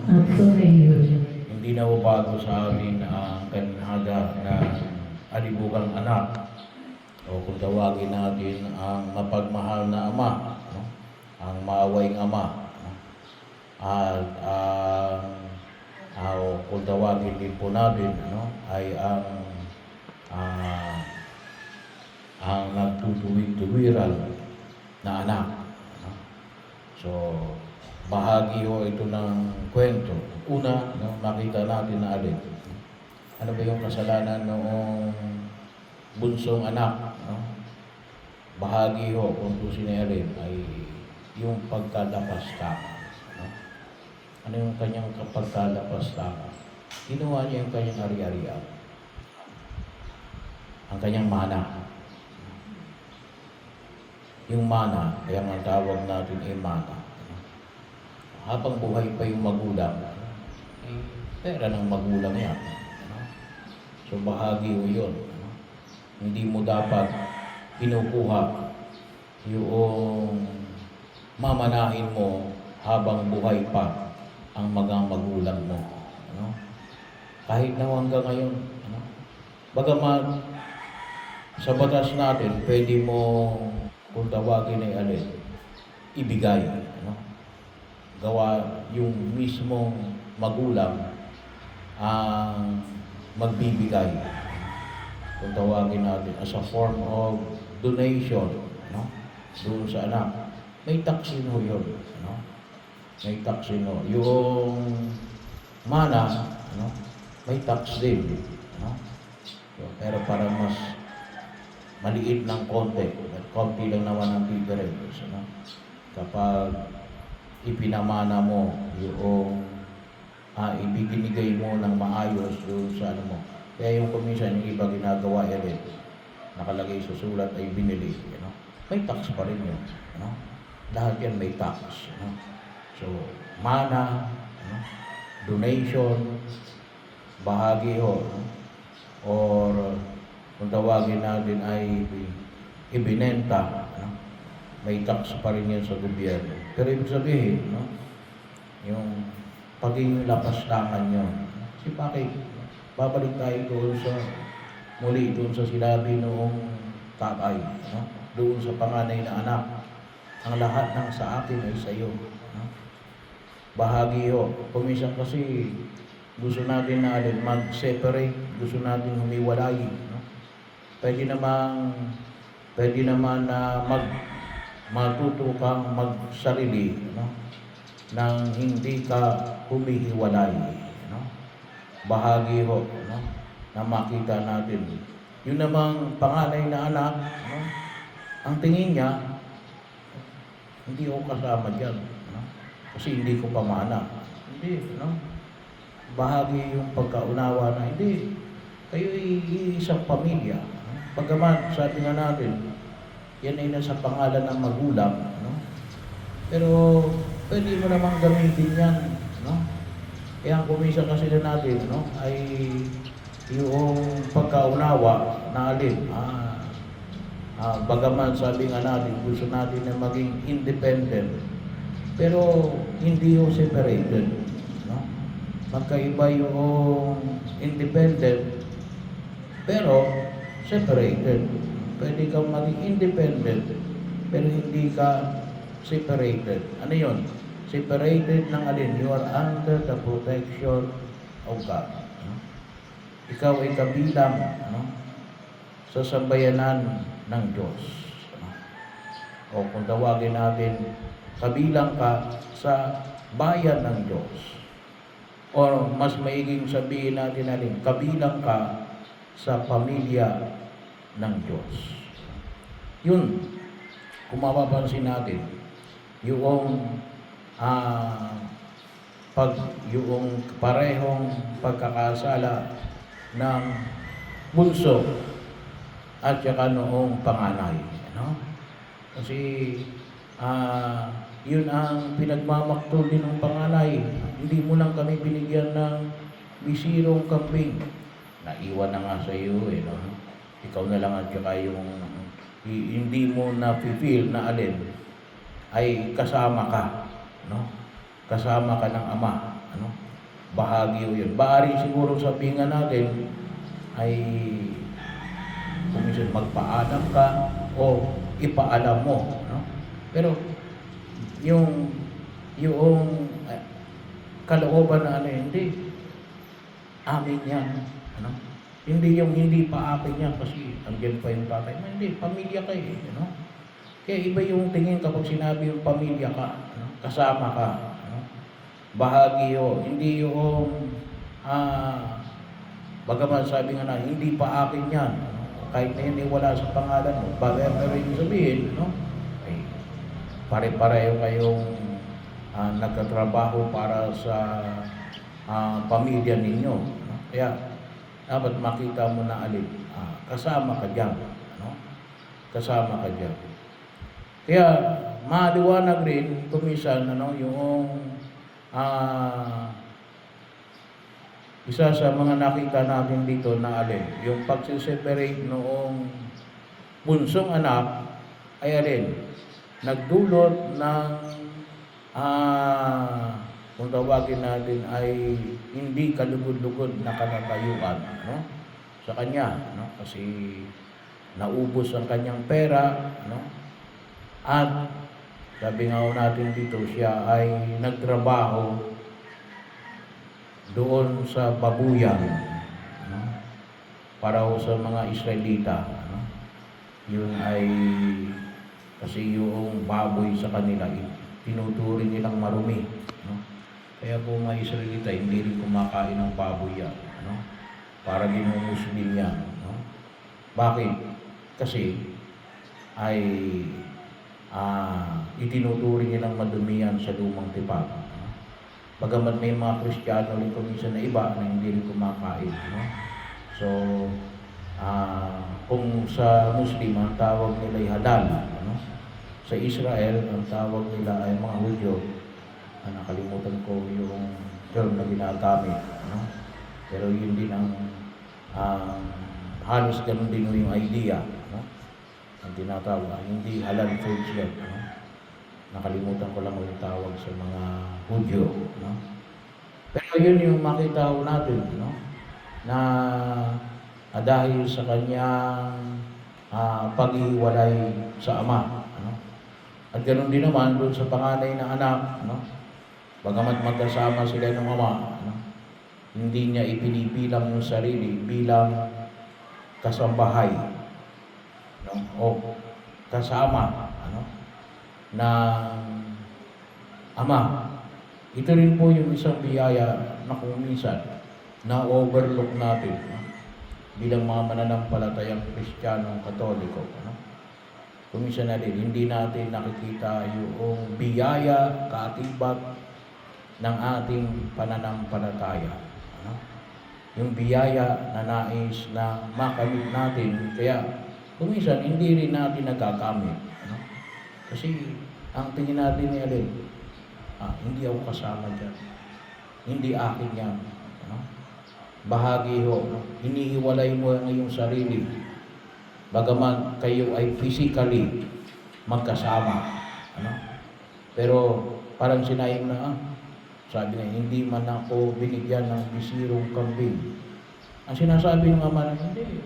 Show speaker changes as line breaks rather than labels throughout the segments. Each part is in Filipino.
Hindi na bago sa amin ang kanhada na alibugang anak o kung tawagin natin ang mapagmahal na ama, no? Ang maawayng ama, no? At kung tawagin din po natin, no? Ay ang nagtutuwid-tuwiran na anak, no? So, bahagi ho ito ng kwento. Una, no, makita natin na alin. Ano ba yung kasalanan noong bunsong anak? No? Bahagi ho kung tusin na alin ay yung pagkadapastaka. No? Ano yung kanyang pagkadapastaka? Ginawa niya yung kanyang ari-arian. Ang kanyang mana. Yung mana, kaya ang tawag natin ay mana. Habang buhay pa yung magulang, eh, pera ng magulang yan. So bahagi mo yun. Hindi mo dapat pinukuha yung mamanahin mo habang buhay pa ang mga magulang mo. Kahit na hanggang ngayon, bagaman sa batas natin, pwede mo, kung tawagin ay alin, ibigay. Gawa yung mismong magulang ang magbibigay, kung tawagin natin, as a form of donation, no? Doon sa anak. May taksin ho yun. No? May taksin ho. Yung mana, no? May tax din. No? So, pero para mas maliit ng konti lang naman ang difference. No? Kapag ipinamana mo yung ibinigay mo ng maayos doon sa ano mo. Kaya yung kuminsan yung iba ginagawa rin, nakalagay sa sulat ay binili. May tax pa rin yun. Lahat yan may tax. So, mana, donation, bahagi ho, or kung tawagin natin ay ibinenta, may tax pa rin yan sa gobyerno. Pero ibig sabihin, yung pagiging lapastangan nyo. Kasi bakit? Babalik tayo doon sa muli, doon sa sinabi noong tatay, doon sa panganay na anak. Ang lahat ng sa akin ay sa iyo. Bahagi ho. Kuminsan kasi gusto natin na mag-separate, gusto natin humiwalay. Pwede naman na matuto kang magsarili, nang hindi ka humihiwalay. Bahagi ho, na makita natin. Yun namang panganay na anak, ang tingin niya, hindi ako kasama dyan. Kasi hindi ko pamana. Hindi, bahagi yung pagkaunawa na hindi. Kayo ay isang pamilya. Pagkaman, sabi nga natin, yan ay nasa pangalan ng magulang. Pero pwede mo namang gamitin yan. Kaya ang kumisa kasi na natin ay yung pagkaunawa na alin. Bagaman sabi nga natin, gusto natin na maging independent. Pero hindi yung separated. Magkaiba yung independent, pero separated. Pwede kang maging independent, pero hindi ka separated. Ano yun? Separated ng alin? You are under the protection of God. Ikaw ay kabilang sa sambayanan ng Diyos. O kung tawagin natin, kabilang ka sa bayan ng Diyos. O mas maiging sabihin natin alin, kabilang ka sa pamilya ng Diyos. Yun, kung mapapansin natin, yung yung parehong pagkakasala ng bunso at saka noong panganay. Kasi yun ang pinagmamaktol din ng panganay. Hindi mo lang kami binigyan ng bisirong kambing. Naiwan na nga sa iyo Ikaw na lang at saka yung hindi mo na-feel na alin ay kasama ka. Kasama ka ng ama. ano? Bahagi ho yun. Bari siguro sabihin nga natin ay kung minsan magpaalam ka o ipaalam mo, ano? Pero yung kalooban na ano, hindi amin yan, ano? Hindi yung hindi pa akin yan kasi andyan pa yung tatay mo. Hindi, pamilya kayo, ano? Kaya iba yung tingin kapag sinabi yung pamilya ka, ano? Kasama ka, ano? Bahagi yun, hindi yung bagaman sabi nga na hindi pa akin yan, ano? Kahit na yun wala sa pangalan mo, pero yung sabihin, ano? Ay, pare-pareho kayong nagkatrabaho para sa pamilya ninyo, no? Kaya dapat makita mo na alin, kasama ka dyan, no? Kasama ka dyan. Kaya maliwanag rin kumisan, ano, yung isa sa mga nakita natin dito na alin, yung pagsiseparate noong bunsong anak ay alin, nagdulot ng kung tawagin natin ay hindi kalugod-lugod na katatayuan, no? Sa kanya, no? Kasi naubos ang kanyang pera, no? At sabi nga natin dito, siya ay nagtrabaho doon sa babuyan, no? Para ho sa mga Israelita, no? Yun ay kasi yung baboy sa kanila tinuturing nilang marumi, no? Kaya po mga Israelita hindi rin kumakain ng baboy yan, no? Para ginumuslim yan, no? Bakit? Kasi ay itinuturing nilang madumi yan sa lumang tipan, no? Bagamat may mga Kristiyano rin kuminsan na iba na hindi rin kumakain, no? So kung sa Muslim ang tawag nila ay halal, ano? Sa Israel ang tawag nila ay mga Hudyo. Nakalimutan ko yung term na ginagamit, ano? Pero yun din ang halos ganun din yung idea, no? Ang tinatawag, hindi halal foods yan, ano? Nakalimutan ko lang yung tawag sa mga Hudyo, no? Pero yun yung makita ko natin, no? Na dahil sa kanyang paghiwalay sa ama, ano? At ganoon din naman doon sa panganay na anak, ano? Bagamat magkasama sila ng ama, ano? Hindi niya ipinipilang yung sarili bilang kasambahay, no? O kasama, ano? Ng ama. Ito rin po yung isang biyaya na kung minsan na-overlook natin, no? Bilang mga mananampalatayang Kristiyanong Katoliko, ano? Kuminsan na rin, hindi natin nakikita yung biyaya, kaatibat ng ating pananampalataya, ano? Yung biyaya na nais na makamit natin, kaya kuminsan hindi rin natin nagagamit, ano? Kasi ang tingin natin ni alin, hindi ako kasama dyan, hindi akin yan, ano? Bahagi ho, no? Inihiwalay mo ang iyong sarili, bagaman kayo ay physically magkasama, ano? Pero parang sinabi na, sabi na, hindi man ako binigyan ng bisirong kambing. Ang sinasabi ng ama na, hindi,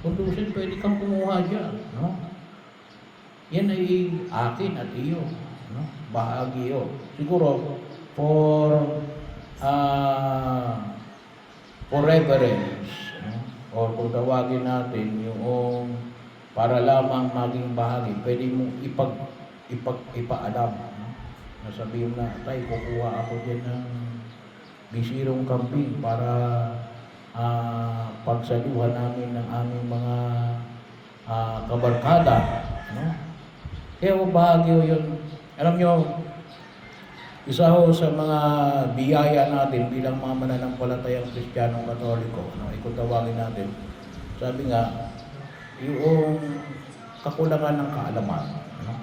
kundusin, pwede kang kumuha dyan, no? Yan ay akin at iyo, no? Bahagi ho. Siguro, for reverence, no? O kung tawagin natin yung para lamang maging bahagi, pwede mong ipaalam, no? Nasabihin na, tay, kukuha ako dyan ng bisirong kambing para pagsaluhan namin ng aming mga kabarkada, no? Kaya bahagi yun. Alam nyo, isa ho sa mga biyaya natin bilang mga mananampalatayang Kristiyanong Katoliko, no? Kung tawagin natin, sabi nga, yung kakulangan ng kaalaman, no?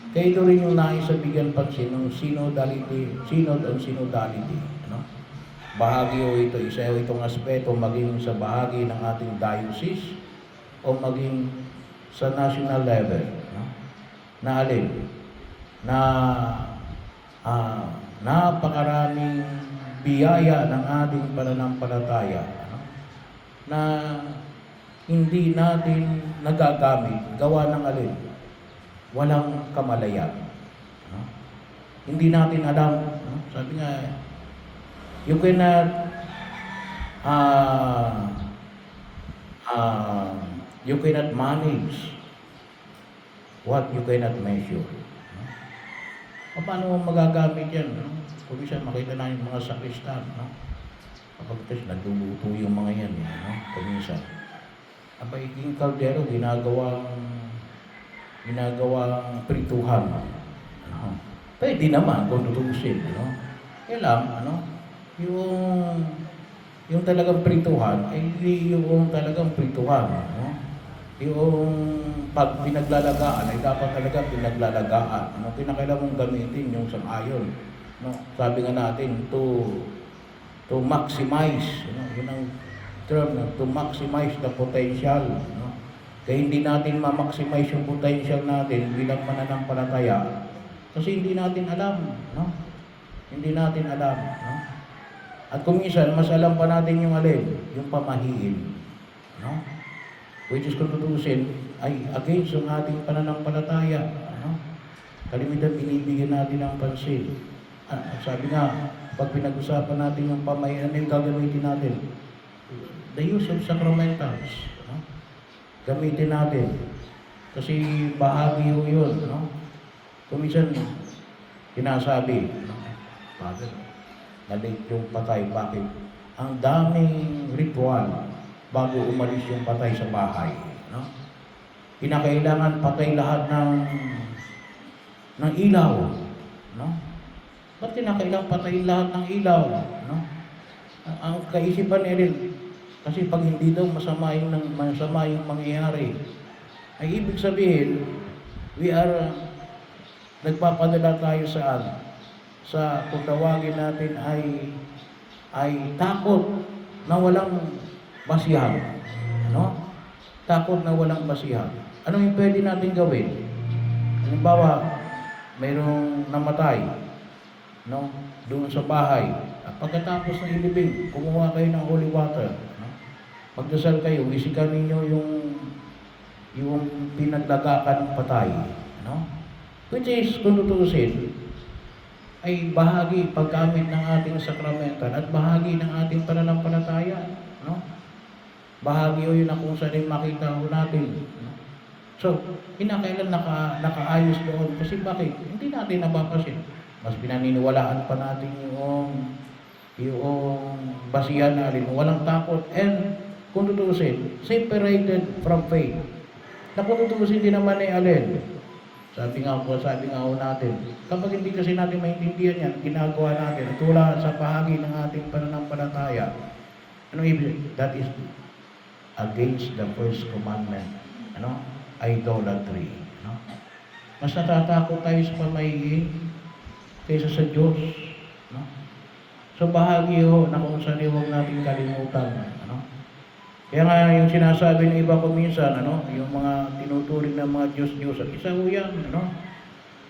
Kaya ito rin yung nais sa bigyan pansin ng synodality, synod on synodality, no? Bahagi ho ito, isa ho itong aspeto maging sa bahagi ng ating diocese o maging sa national level, no? Na alin? Na napakaraming biyaya ng ating pananampalataya, ano, na hindi natin nagagamit, gawa ng alin? Walang kamalayan. Ano? Hindi natin alam. Ano? Sabi nga, you cannot you cannot manage what you cannot measure. No? Paano mo magagamit yan? No? Kung minsan makita na yung mga sakristan, no? Kapag kasi nagluluto yung mga yan, no? Kung minsan. Abay, yung kaldero, ginagawang prituhan. Ano? Pwede naman kung tutusin. Ano? Kaya lang, ano? Yung talagang prituhan, ay yung talagang prituhan. No? Yung pag pinaglalagaan, ay dapat talaga pinaglalagaan. Ano? Kinakailangan mong gamitin yung sang-ayon. No? Sabi nga natin, to maximize. Ano? Yun ang term, to maximize the potential. No? Kaya hindi natin ma-maximize yung potential natin bilang mananampalataya. Kasi hindi natin alam. No? Hindi natin alam. No? At kung minsan, mas alam pa natin yung alin, yung pamahiin. No? Which is kung tutusin, ay against yung ating pananampalataya. No? Kalimitan, binibigyan natin ng pansin. Sabi nga, pag pinag-usapan natin yung pamahiin, ano yung gagamitin natin? The use of sacramentals. No? Gamitin natin. Kasi bahagi ho yun. No? Kung minsan, sinasabi, no? Father, nalik yung patay. Bakit? Ang daming ritual bago umalis yung patay sa bahay. No? Kinakailangan patay lahat ng ilaw. No? Ba't kinakailangan patayin lahat ng ilaw? No? Ang kaisipan nila, kasi pag hindi daw masama yung mangyayari, ay ibig sabihin, we are nagpapadala tayo sa kung tawagin natin ay takot na walang basihan. Ano? Takot na walang basihan. Ano yung pwede natin gawin? Halimbawa, mayroong namatay, no? Doon sa bahay. At pagkatapos ng ilibing, kumuha kayo ng holy water. No? Magdasal kayo, wisikan ninyo yung pinaglagakan ng patay. No? Which is, kung tutusin, ay bahagi paggamit ng ating sakramental at bahagi ng ating pananampalataya. No? Bahagi o yun na kung saan makita ho natin. No? So, kinakailan nakaayos doon. Kasi bakit? Hindi natin napapasin. Mas pinaniniwalaan pa natin yung basihan na alin. Walang takot. And, kung tutusin, separated from faith. Na kung tutusin din naman ay alin. Sabi nga ho natin, kapag hindi kasi natin maintindihan yan, ginagawa natin, at wala sa bahagi ng ating pananampalataya, ano ibig? That is against the first commandment. Ano? Idolatry. Ano? Mas natatakot tayo sa pamahiin kaysa sa Diyos. No? So bahagi ho na kung saan huwag natin kalimutan. Ano? Kaya nga yung sinasabi ng iba ko minsan, ano, yung mga tinuturing ng mga Diyos-Diyos, at isa ho yan, ano,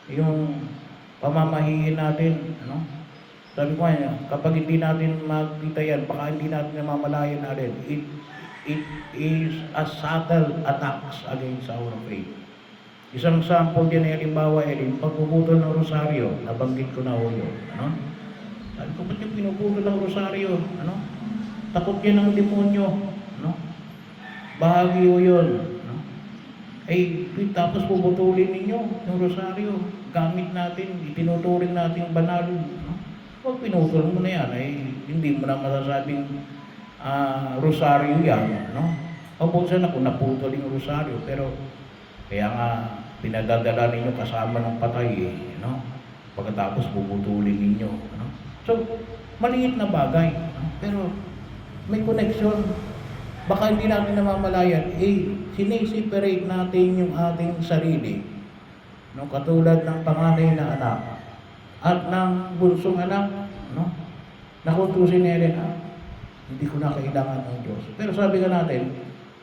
yung pamamahiin natin, ano. Sabi ko nga, kapag hindi natin makita yan, baka hindi natin namamalayan natin. It is a subtle attacks against our faith. Isang sample din ay halimbawa, pagpuputol ng rosaryo, nabanggit ko na ho yun, ano. Sabi ko, ba't yung pinuputol ng rosaryo, ano? Takot yan ng demonyo. No? Bahagi ho yun. No? Ay, tapos puputulin ninyo yung rosaryo. Gamit natin, itinuturing natin banal. No? Huwag pinutol mo na yan, ay hindi mo na masasabing rosaryo yan. No? O buksan ako, naputol yung rosaryo. Pero, kaya nga, pinadadala ninyo kasama ng patay. No? Pagkatapos puputulin ninyo. No? So, maliit na bagay. No? Pero, may connection. Baka hindi natin namamalayan, sineseparate natin yung ating sarili. No, katulad ng panganay na anak at ng bunsong anak, no? Nakutusin nila, hindi ko na kailangan ng Diyos. Pero sabi nga natin,